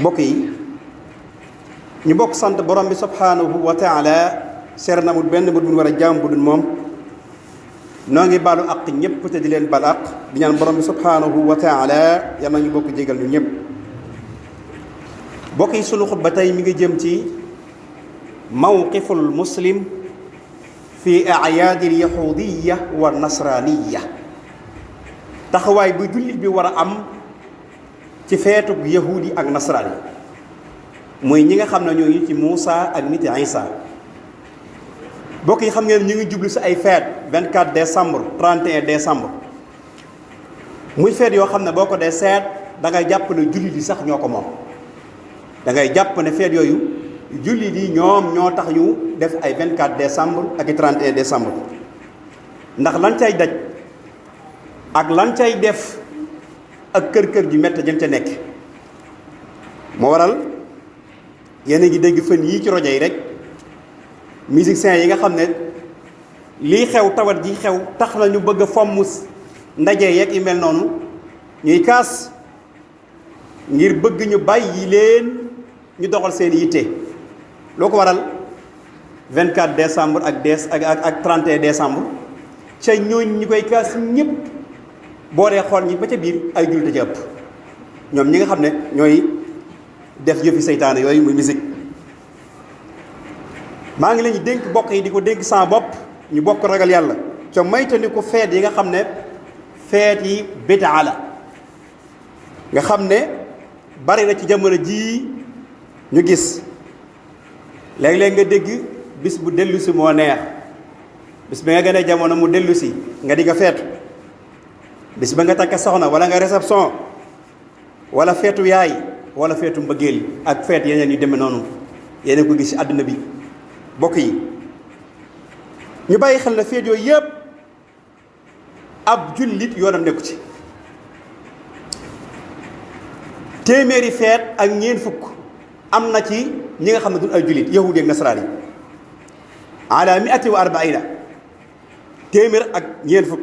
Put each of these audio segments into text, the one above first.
mbokk yi ñu bokk sant borom bi subhanahu wa taala seer na amul benn bët bu ñu war a jaam bu dul moom noo ngi baalu àq ñëpp te di leen baal àq di ñaan borom bi subhanahu wa taala yal na ñu bokk jégal ñu ñëpp. mbokk yi sunu xutba tey mi ngi jëm ci mawqiful muslim fi ayaadil yahudiya wa nasraniya, taxawaay bu jullit bi war a am ci feetu yahudi ak nasraan yi mooy ñi nga xam ne ñooñu ci Muusa ak nit Isa. mbokk yi xam ngeen ñu ngi jublu si ay feet 24 décembre 31 décembre muy feet yoo xam ne boo ko dee seet da ngay jàpp ne jullit yi sax ñoo ko moom. da ngay jàpp ne feet yooyu jullit yi ñoom ñoo tax ñu def ay 24 décembre ak i 31 décembre ndax lan cay daj ak lan cay def ak kër ju métti jëm ca nekk. moo waral yéen a ngi dégg fan yii ci rajo yi rek musiciens yi nga xam ne lii xew tawat ji xew tax na ñu bëgg a fomm ndaje yeeg yu mel noonu ñuy kaas ngir bëgg ñu bàyyi leen ñu doxal seen yitte. loo ko waral 24 décembre ak 31 décembre ca ñooñ ñi koy kaas ñëpp boo dee xool ñi ba ca biir ay jullit ci ëpp ñoom ñi nga xam ne ñooy def yëfi seytaane yooyu muy musique. maa ngi leen di dénk bokk yi di ko dénk sama bopp ñu bokk ragal yàlla ca moytandiku feet yi nga xam ne feet yi bidaa la nga xam ne bari na ci jamono jii ñu gis léeg-léeg nga dégg bis bu dellu si moo neex, bis bi nga gën a jamono mu dellu si nga di nga feetu, bis ba nga takk soxna wala nga réception wala feetu yaay wala feetu mbëggeel ak feet yeneen yu demee noonu yeneen ko gis ci àdduna bi. bokk yi ñu bàyyi xel na feet yooyu yëpp ab jullit yoonam nekku ci. téeméeri feet ak ñeent fukk am na ci ñi nga xam ne du ay jullit yahudi ak nasaraan yi ala 140 téeméer ak ñeent fukk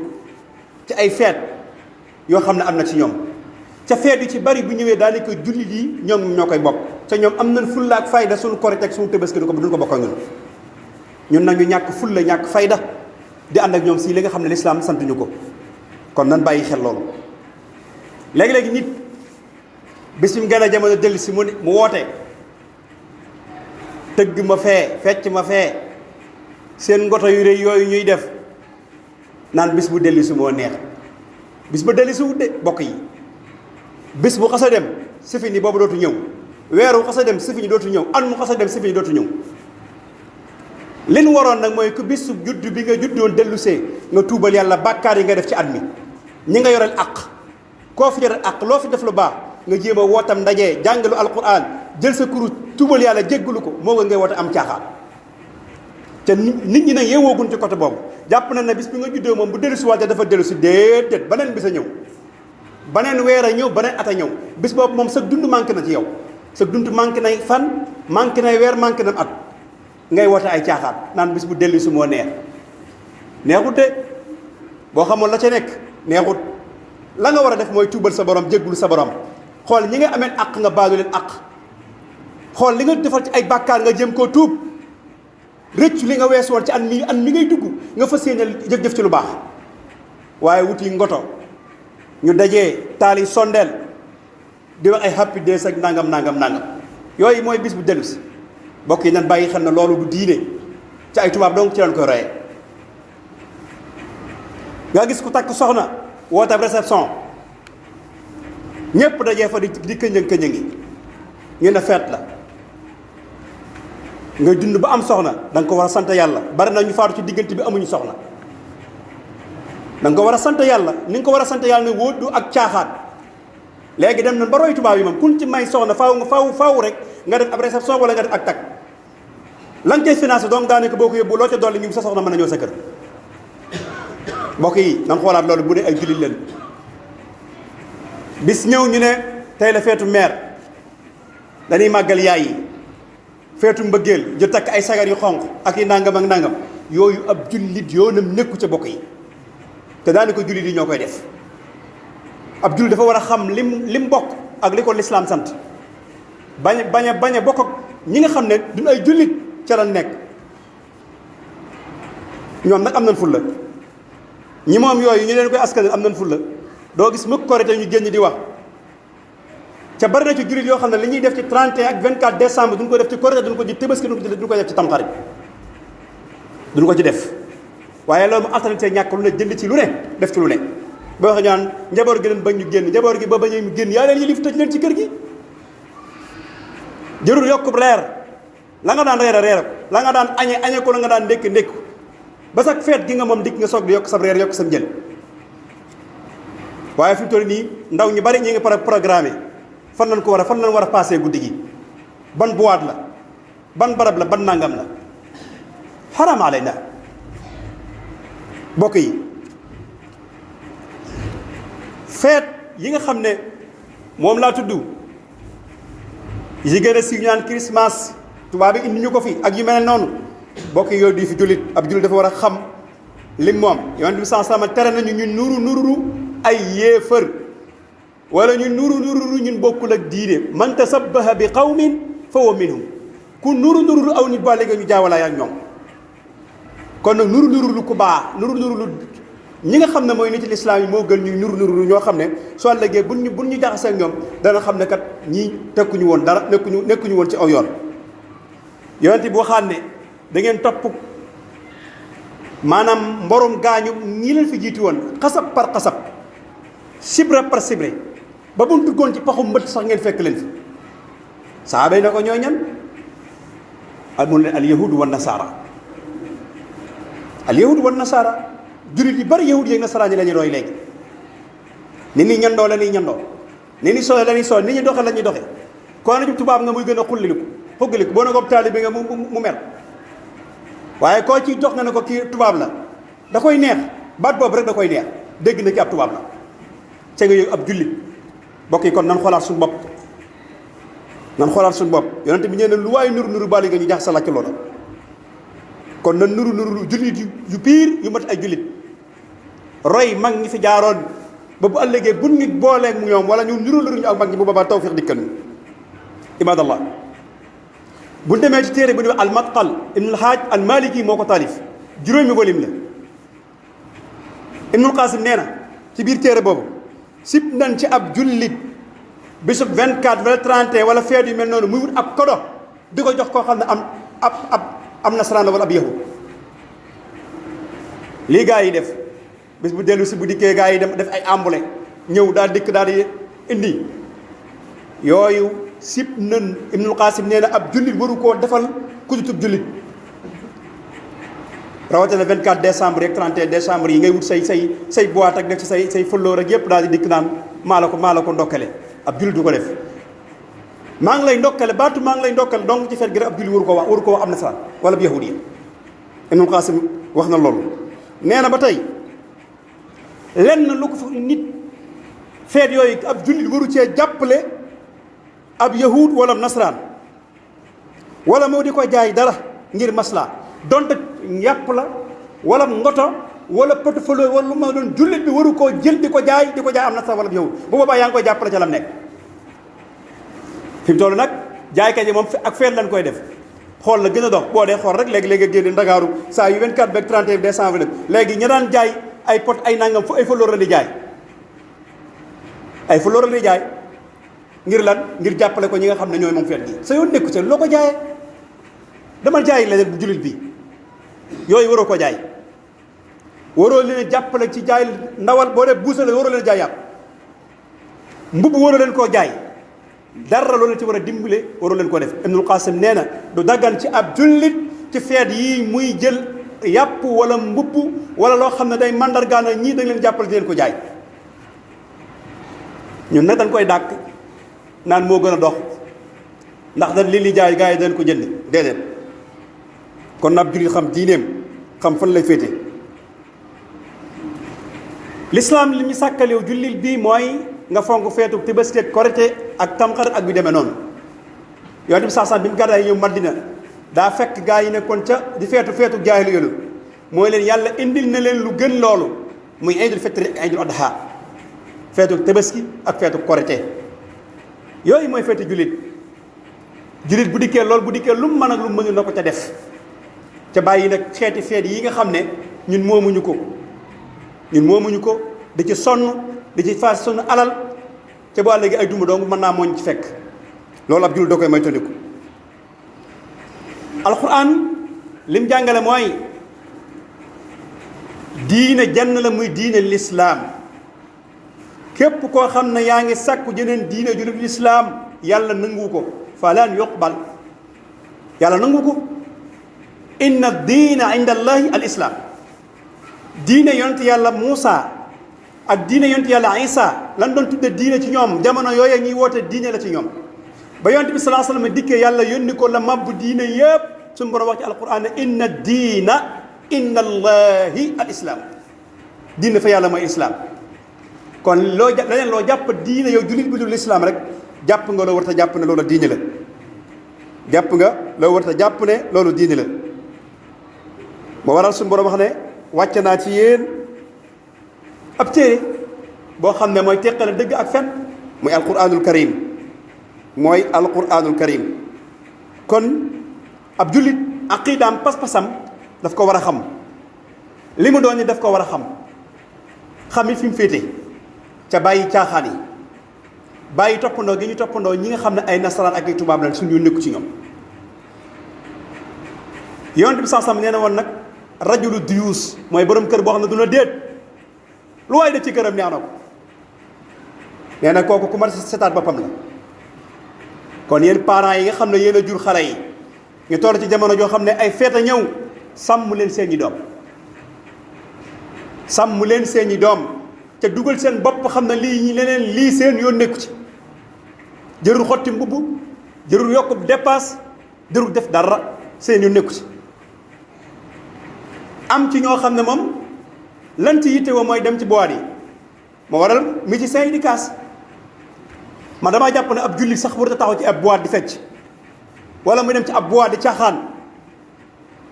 ci ay feet yoo xam ne am na ci ñoom ca feet yu ci bari bu ñëwee daanaka jullit yi ñoom ñoo koy bokk ca ñoom am nañ fulla ak fayda suñu korite ak suñu tëbaski duñ ko bokk ak ñun nag ñu ñàkk fulla ñàkk fayda di ànd ak ñoom si li nga xam ne lislaam santuñu ko. kon nan bàyyi xel loolu. léegi-léegi nit bis bi mu gën a jamono dellu si mu woote tëgg ma fee fecc ma fee seen ngoto yu rëy yooyu ñuy def naan bis bu dellu si moo neex. bis ba dellu si wut de bokk yi bis bu xas a dem si fi ni boobu dootu ñëw, weeru xas a dem si fi ni dootu ñëw, an mu xas a dem si fi ni dootu ñëw. li nu waroon nag mooy ku bisu judd bi nga juddoon dellu see nga tuubal yàlla bàkkaar yi nga def ci at mi ñi nga yoreel àq koo fi yoreel àq loo fi def lu baax nga jéem a wootam ndaje jàngalu alquran jël sa kurus tuubal yàlla jéggalu ko moo nga ngay woote am caaxaan. te nit ñi nag yeewoogun ci côté boobu jàpp na ne bis bi nga juddoo moom bu dellu si waate dafa dellu si déedéet beneen bis a ñëw, beneen weer a ñëw, beneen at a ñëw. bis boobu moom sa dund manqué na ci yow, sa dund manqué nay fan manqué nay weer manqué na at ngay woote ay caaxaan naan bis bu dellu si moo neexut de boo xamoon la ca nekk neexut. la nga war a def mooy tuubal sa borom jéggulu sa borom xool ñi nga amee àq nga baalu leen àq, xool li nga defal ci ay bàkkaar nga jëm koo tuub rëccu li nga weesu woon ci an mi ngay dugg nga fas yéene jëf ci lu baax. waaye wuti ngoto ñu dajee taali sondeel di wax ay happy days ak nangam yooyu mooy bis bu dellu si. mbokk yi nan bàyyi xel na loolu du diine ci ay tubaab donc ci lañ koy royee. nga gis ku takk soxna woote réception ñëpp dajee fa di këñëng-këñëngi ñu ne feet la nga dund ba am soxna da nga ko war a sant yàlla. bari na ñu faatu ci diggante bi amuñu soxna, da nga ko war a sant yàlla ni nga ko war a sant yàlla ne wóodu ak caaxaan. léegi dem nañ ba roy tubaab yi moom kun ci may soxna faaw rek nga def ab réception wala nga def ak takk lan cay financé donc daanaka boo ko yóbbu loo ca dolli ñu sa soxna mën a ñëw sa kër. mbokk yi nan xoolaat loolu bu dee ay jullit leen. bis ñëw ñu ne tey la feetu meer dañuy màggal yaay yi, feetu mbëggeel ju takk ay sagar yu xonq ak yi nangam ak nangam yooyu ab jullit yoonam nekku ca bokk yi te daanaka jullit yi ñoo koy def. ab jullit dafa war a xam lim bokk ak li ko lislaam sant bañ a bokk ak ñi nga xam ne duñ ay jullit ca la nekk. ñoom nag am nañ fulla ñi moom yooyu ñu leen koy askan am nañ fulla doo gis mukk Korité ñu génn di wax ca bari na ci jullit yoo xam ne li ñuy def ci 31 ak 24 décembre duñ ko def ci Korité duñ ko ci Tabaski duñ ko def ci Tamxarit duñ ko ci def waaye loolu mu alternité ñàkk lu ne jënd ci lu ne def ci lu ne boo xam ñaan njaboot gi leen bañ ñu génn njaboot gi ba bañ ñu génn yaa leen yilif tëj leen ci kër gi jërul yokkub reer la nga daan reer a reer la nga daan añe ko la nga daan ndékk ba sax feet gi nga moom dikk nga soog di yokk sa reer yokk sa njël waaye fi mu toll nii ndaw ñu bari ñi ngi programme fan lañ war a passé guddi gi ban boîte la ban barab la ban nangam la xaraam alayna bokk yi feet yi nga xam ne moom laa tudd yi gën a siiw ñu naan Christmas tubaab bi indi ñu ko fi ak yu mel noonu bokk yooyu di fi jullit ab jullit dafa war a xam lim moom yonent bi sallallahu alayhi wasallam tere nañu ñun nuru ay yéefër wala ñu nuru ñun bokkul ak diine man tasabbaha bi qawmin fa huwa minhum ku nuru aw nit ba léegi ñu jaawalaay ak ñoom kon nag nuru ku baax nuru ñi nga xam ne mooy nit ci lislaam yi moo gën ñuy nuru ñoo xam ne soo léegi buñ ñu jaxasee ak ñoom dana xam ne kat ñii tekkuñu woon dara nekkuñu woon ci aw yoon yonent bi waxaan ne da ngeen topp maanaam mborom gaañu ñi leen fi jiitu woon xasab par xasab sibre par sibre ba bu duggoon ci paxu mbët sax ngeen fekk leen fi saaba yi na ko ñooy ñan mun leen al yahudu wa nasaara al yahudu wa nasaara jullit yi bari yahud yi nasaraan yi la ñuy roy léegi ni ni ñandoo la ñuy ñandoo ni ni sooy la ñuy sooy ni ñu doxe la ñuy doxe koo na jub tubaab nga muy gën a xuggaliku boo na ko taalibe nga mu mer waaye koo ci jox nga ne ko kii tubaab la da koy neex baat boobu rek da koy neex dégg na ki ab tubaab la ca nga yëg ab jullit bokk yi kon nan xoolaat suñu bopp yonent bi ñee ne lu waaye nuru bali nga ñu jax sa làcc loola kon nan nuru jullit yu piir yu mat ay jullit roy mag ñi fi jaaroon ba bu ëllëgee bu nit booleeg mu ñoom wala ñu nuru ak mag ñi bu boobaa tawfiq dikkal ñu ibadallah bu demee ci téere bu ñu al matqal ibnul haaj al maliki moo ko taalif juróomi volume la ibnul qasim nee na ci biir téere boobu sib nañ ci ab jullit bisub 24 wala 31 wala feet yu mel noonu muy wut ab kodo di ko jox koo xam ne am nasaraan la wala ab yahud lii gaa yi def bis bu dellu si bu dikkee gaa yi dem def ay ambulé ñëw daal dikk daal di indi yooyu sib nan ibnul qasim nee na ab jullit waru koo defal ku dutub jullit rawatina 24 décembre rek 31 décembre yi ngay wut say boîte ak def ci say fëlloo rek yépp daal di dikk naan maa la ko ndokkale ab jullit du ko def maa ngi lay ndokkale baatu maa ngi lay ndokkale donc ci fet gi rek ab jullit waru ko wax am nasaraan wala bi yahudi ibnul qasim wax na loolu nee na ba tey lenn lu ko fa nit feet yooyu ab jullit waru cee jàppale ab yahud wala nasaraan wala moo di ko jaay dara ngir masla donte yàpp la wala ngoto wala portefeuille wala lu ma doon jullit bi waru koo jël di ko jaay am nasaraan wala yahud bu boobaa yaa ngi koy jàppale ca lam nekk fi mu toll nag jaaykat yi moom ak feet lañ koy def xool la gën a dox boo dee xool rek léegi nga génne Ndakaaru saa yu 24 beeg 31 décembre nag léegi ña daan jaay ay pot ay nangam fu ay fleur la di jaay ay fleur la di jaay ngir lan ngir jàppale ko ñi nga xam ne ñooy moom feet gi sa yoon nekku sa loo ko jaayee dama jaay la bu jullit bi yooyu waroo ko jaay waroo leen jàppale ci jaay ndawal boo dee buusale waroo leen jaay yàpp mbubb waroo leen koo jaay dara loolu ci war a dimbale waroo leen ko def Ibnul Qasim nee na du daggan ci ab jullit ci feet yi muy jël yàpp wala mbubb wala loo xam ne day mandargaana ñii dañ leen jàppale di leen ko jaay ñun nag dañ koy dàkk naan moo gën a dox ndax dañ li jaay gars yi dañ ko jënd déedéet kon ab jullit xam diineem xam fan lay féete l'islam li ñu sàkkal yow jullit bii mooy nga fonk feetu Tabaski ak Korite ak Tamxarit ak yu demee noonu yonent bi sax bi mu gàddaay ñëw Madina daa fekk gaa yi nekkoon ca di feetu jaahili yoonu mooy leen yàlla indil na leen lu gën loolu muy iidul fitri ak iidul adha feetu Tabaski ak feetu Korite yooyu mooy feetu jullit jullit bu dikkee loolu bu dikkee lu mu mën ak lu mu mënul na ko ca def ca bàyyi nag xeeti feet yi nga xam ne ñun moomuñu ko di ci sonn di ci faas sonn alal ca bu léegi ay duma dong mën naa mooñ ci fekk loolu ab jullit da koy moytandiku. alxuraan lim jàngale mooy diine jenn la muy diine lislaam képp koo xam ne yaa ngi sàkku jeneen diine ju dul lislaam yàlla nangu ko falan yuqbal yàlla nangu ko. inna diina inda allahi al islam diine yonent yàlla Muusa ak diine yonent yàlla Isa lan doon tudde diine ci ñoom jamono yooyu ñuy woote diine la ci ñoom ba yonent bi sallallahu alayhi wasallam dikkee yàlla yónni ko la mabbu diine yëpp suñu borom wax ci alquran ne inna diina inda allahi al islam diine fa yàlla mooy islam. kon leneen loo jàpp diine yow jullit bi dul islam rek jàpp nga loo war a jàpp ne loolu diine la jàpp ne loolu diine la. moo waral suñu borom wax ne wàcce naa ci yéen ab téere boo xam ne mooy teqale dëgg ak fen muy alquranul karim kon ab jullit aqidaam pas-pasam daf ko war a xam li mu doon ni daf ko war a xam it fi mu féete ca bàyyi caaxaan yi bàyyi toppandoo gi ñu toppandoo ñi nga xam ne ay nasaraan ak ay tubaab la suñu nekku ci ñoom. yonent bi sax nee na woon nag rajulu diyuus mooy borom kër boo xam ne du na déet lu waaye def ci këram neex na ko nee na kooku ku ma setaat boppam la. kon yéen parents yi nga xam ne yéen a jur xale yi ñu toll ci jamono joo xam ne ay feet a ñëw sàmm leen seeni doom te dugal seen bopp xam ne lii leneen lii seen yoon nekku ci jërul xotti mbubb jërul yokk dépasse jërul def dara seen yoon nekku ci. am ci ñoo xam ne moom lan ci yitte woo mooy dem ci boîte yi moo waral musiciens yi di kaas man damaa jàpp ne ab jullit sax warut a taxaw ci ab boîte di fecc wala muy dem ci ab boîte di caaxaan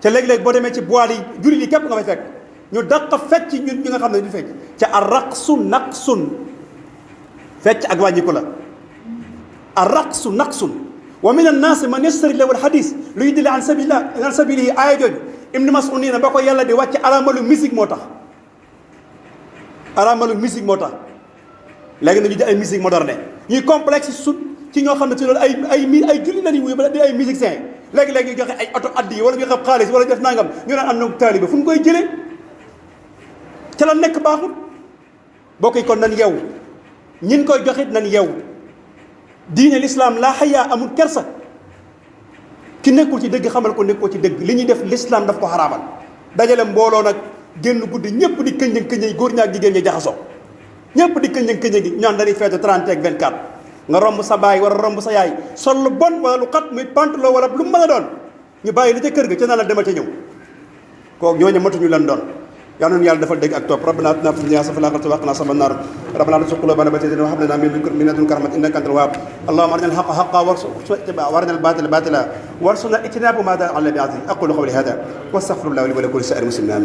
te léeg-léeg boo demee ci boîte yi jullit yi képp nga fay fekk ñu daq fecc ñun ñi nga xam ne du fecc ca arraqsu naqsun fecc ak wàññiku la. arraqsu naqsun wa min annaasi man yastari lahu alhadis lu yudilla an sabilihi aaya jooju Ibn Mas'ud nee na ba ko yàlla di wàcc aramalu musique moo tax léegi na ñu jël ay musique moderne ñuy complexe ci ñoo xam ne ci loolu ay julli la ñuy wuyu ba di ay musiciens léegi-léegi ñu joxe ay oto addi yi wala ñu xam xaalis wala def nangam ñu naan am na taaliba fu ñu koy jëlee ca la nekk baaxul bokk yi kon nan yow ñin koy joxit nan yow diine l'islam laa xayaa amul kersa ki nekkul ci dëgg xamal ko nekkul ci dëgg li ñuy def l'islam daf ko xaraamal dajale mbooloo nag génn guddi ñëpp di këñëng góor ña ak jigéen ñi jaxasoo ñëpp di këñëng gi ñaan dañuy feetu 30 ak 24 nga romb sa baay wala romb sa yaay sol lu bon wala lu xat muy pantalon wala lu mën a doon ñu bàyyi li ca kër ga ca naa la demal ca ñëw kooku ñooñu matuñu lan doon yal na yàlla defal dégg ak topp rabbana atina fid dunya hasanatan wa qina adhaban nar rabbana la tuzigh qulubana ba'da idh hadaytana wa hab lana min ladunka rahmatan innaka antal wahhab allahumma arina al-haqqa haqqan warzuqna ittiba'ahu wa arina al-batila batilan warzuqna ijtinaba ma dalla ala bi'athih aqulu qawli hadha wa astaghfirullaha li wa lakum wa li sa'iril muslimin.